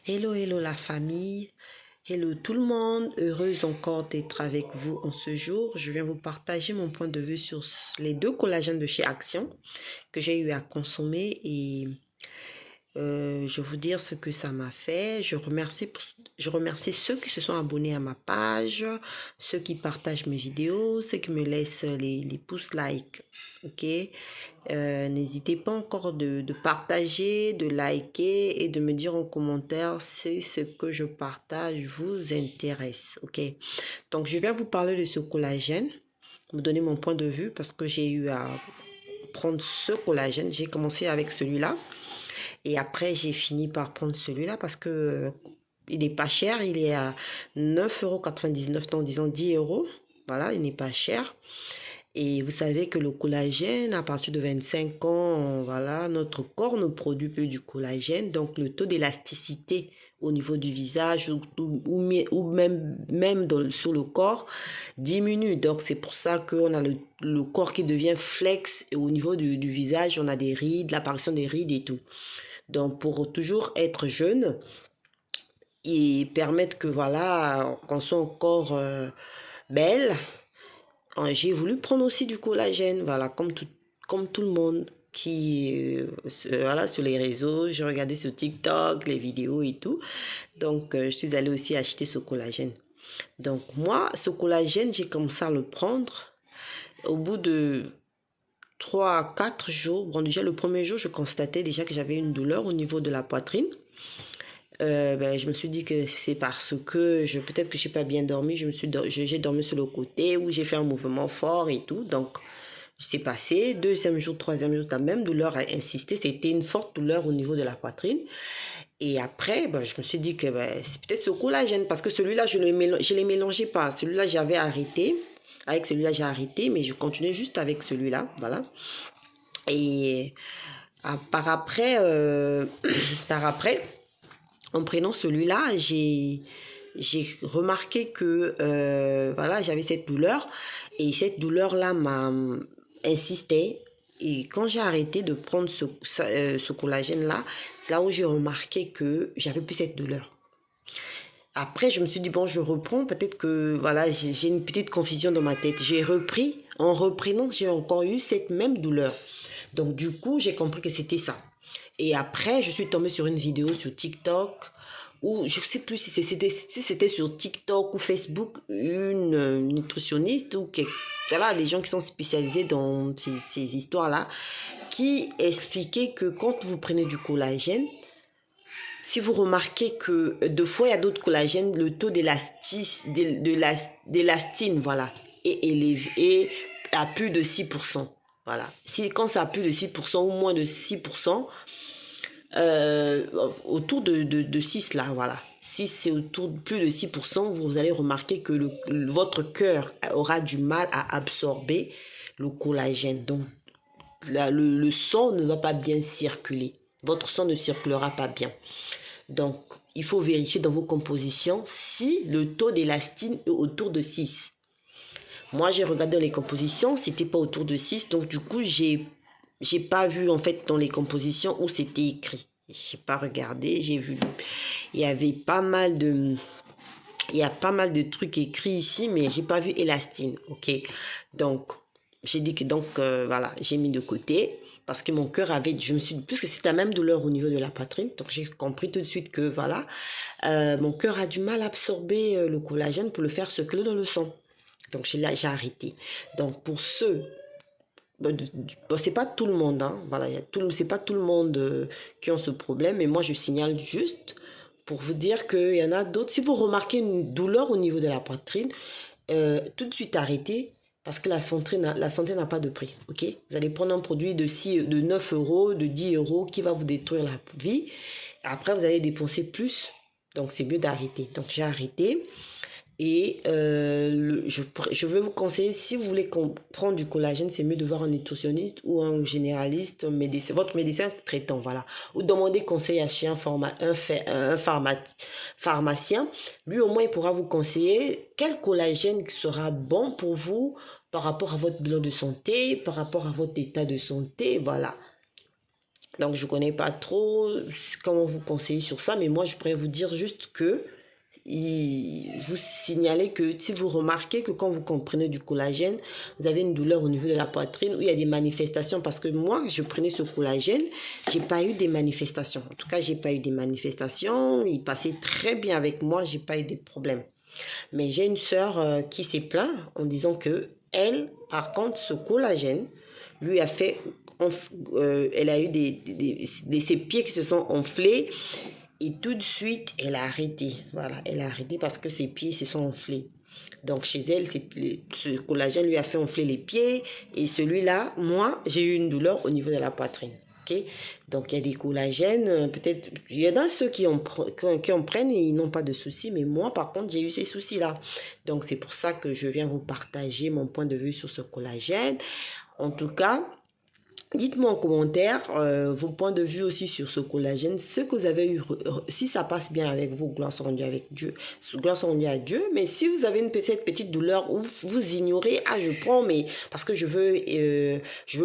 Hello, hello la famille, hello tout le monde, heureuse encore d'être avec vous en ce jour. Je viens vous partager mon point de vue sur les deux collagènes de chez Action que j'ai eu à consommer et je vais vous dire ce que ça m'a fait. Je remercie ceux qui se sont abonnés à ma page, ceux qui partagent mes vidéos, ceux qui me laissent les pouces like. Ok? N'hésitez pas encore de partager, de liker et de me dire en commentaire si ce que je partage vous intéresse. Ok? Donc, je viens vous parler de ce collagène, vous donner mon point de vue parce que j'ai eu à prendre ce collagène. J'ai commencé avec celui-là. Et après, j'ai fini par prendre celui-là parce que il n'est pas cher. Il est à 9,99 €, en disant 10 euros. Voilà, il n'est pas cher. Et vous savez que le collagène, à partir de 25 ans, voilà, notre corps ne produit plus du collagène. Donc, le taux d'élasticité au niveau du visage ou même sur le corps diminue. Donc, c'est pour ça qu'on a le corps qui devient flex et au niveau du visage, on a des rides, l'apparition des rides et tout. Donc, pour toujours être jeune et permettre que, voilà, qu'on soit encore belle, j'ai voulu prendre aussi du collagène, voilà, comme tout le monde qui, voilà, sur les réseaux, je regardais sur TikTok, les vidéos et tout. Donc, je suis allée aussi acheter ce collagène. Donc, moi, ce collagène, j'ai commencé à le prendre au bout de 3 à 4 jours. Bon, déjà, le premier jour, je constatais déjà que j'avais une douleur au niveau de la poitrine. Je me suis dit que c'est parce que peut-être que j'ai pas bien dormi, j'ai dormi sur le côté ou j'ai fait un mouvement fort et tout. Donc, c'est passé. Deuxième jour, troisième jour, la même douleur a insisté. C'était une forte douleur au niveau de la poitrine. Et après, je me suis dit que c'est peut-être ce collagène parce que celui-là, je l'ai mélangé pas. Celui-là, j'avais arrêté. Avec celui-là, j'ai arrêté, mais je continuais juste avec celui-là. Voilà. Et par après, par après, en prenant celui-là, j'ai remarqué que voilà, j'avais cette douleur et cette douleur-là m'a insisté. Et quand j'ai arrêté de prendre ce collagène-là, c'est là où j'ai remarqué que j'avais plus cette douleur. Après, je me suis dit, bon, je reprends, peut-être que voilà, j'ai une petite confusion dans ma tête. J'ai repris, en reprenant, j'ai encore eu cette même douleur. Donc, du coup, j'ai compris que c'était ça. Et après, je suis tombée sur une vidéo sur TikTok ou je ne sais plus si c'était sur TikTok ou Facebook, une nutritionniste ou voilà, des gens qui sont spécialisés dans ces histoires-là, qui expliquaient que quand vous prenez du collagène, si vous remarquez que deux fois il y a d'autres collagènes, le taux d'élastine, voilà, est élevé et à plus de 6%. Voilà. Quand ça a plus de 6% ou moins de 6%, autour de 6 là, voilà. Si c'est autour de plus de 6%, vous allez remarquer que votre cœur aura du mal à absorber le collagène. Donc, le sang ne va pas bien circuler. Votre sang ne circulera pas bien. Donc, il faut vérifier dans vos compositions si le taux d'élastine est autour de 6. Moi, j'ai regardé dans les compositions, c'était pas autour de 6. Donc, du coup, j'ai pas vu, en fait, dans les compositions où c'était écrit. J'ai pas regardé, j'ai vu. Il y avait pas mal de... Il y a pas mal de trucs écrits ici, mais j'ai pas vu élastine, ok? Donc, j'ai dit que donc, voilà, j'ai mis de côté parce que mon cœur avait, je me suis dit, puisque c'est la même douleur au niveau de la poitrine, donc j'ai compris tout de suite que voilà, mon cœur a du mal à absorber le collagène pour le faire circuler dans le sang. Donc j'ai arrêté. Donc pour ceux, c'est pas tout le monde, hein, voilà, c'est pas tout le monde qui ont ce problème, mais moi je signale juste pour vous dire qu'il y en a d'autres. Si vous remarquez une douleur au niveau de la poitrine, tout de suite arrêtez parce que la santé n'a pas de prix, ok? Vous allez prendre un produit de 9 euros, de 10 euros qui va vous détruire la vie. Après, vous allez dépenser plus, donc c'est mieux d'arrêter. Donc j'ai arrêté et je veux vous conseiller, si vous voulez prendre du collagène, c'est mieux de voir un nutritionniste ou un généraliste, votre médecin traitant, voilà. Ou demander conseil à chez un pharmacien. Lui, au moins, il pourra vous conseiller quel collagène sera bon pour vous par rapport à votre bilan de santé, par rapport à votre état de santé, voilà. Donc, je ne connais pas trop comment vous conseiller sur ça, mais moi, je pourrais vous dire juste que vous signalez que si vous remarquez que quand vous comprenez du collagène, vous avez une douleur au niveau de la poitrine ou il y a des manifestations, parce que moi, je prenais ce collagène, j'ai pas eu des manifestations. En tout cas, j'ai pas eu des manifestations. Il passait très bien avec moi, j'ai pas eu de problème. Mais j'ai une sœur qui s'est plainte en disant que elle, par contre, ce collagène lui a fait, elle a eu ses pieds qui se sont enflés et tout de suite, elle a arrêté. Voilà, elle a arrêté parce que ses pieds se sont enflés. Donc chez elle, ce collagène lui a fait enfler les pieds et celui-là, moi, j'ai eu une douleur au niveau de la poitrine. Okay? Donc il y a des collagènes, peut-être, il y en a ceux qui en prennent et ils n'ont pas de soucis, mais moi par contre j'ai eu ces soucis-là. Donc c'est pour ça que je viens vous partager mon point de vue sur ce collagène. En tout cas, dites-moi en commentaire vos points de vue aussi sur ce collagène, ce que vous avez eu, si ça passe bien avec vous, gloire soit rendue avec Dieu, gloire soit rendue à Dieu, mais si vous avez une petite douleur ou vous ignorez, ah je prends, mais parce que je veux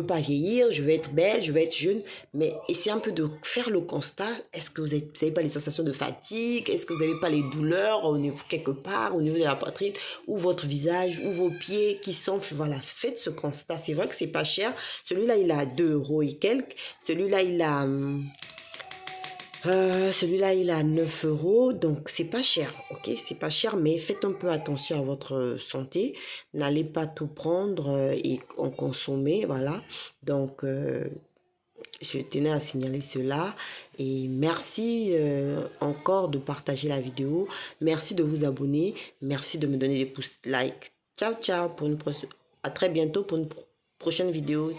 pas vieillir, je veux être belle, je veux être jeune, mais essayez un peu de faire le constat, est-ce que vous n'avez pas les sensations de fatigue, est-ce que vous n'avez pas les douleurs au niveau, quelque part, au niveau de la poitrine, ou votre visage, ou vos pieds qui s'enflent, voilà, faites ce constat, c'est vrai que c'est pas cher, celui-là il a 2 € et quelques. Celui-là, il a 9 €. Donc, c'est pas cher. Ok, c'est pas cher, mais faites un peu attention à votre santé. N'allez pas tout prendre et en consommer. Voilà. Donc, je tenais à signaler cela. Et merci encore de partager la vidéo. Merci de vous abonner. Merci de me donner des pouces like. Ciao, ciao. À très bientôt pour une prochaine vidéo.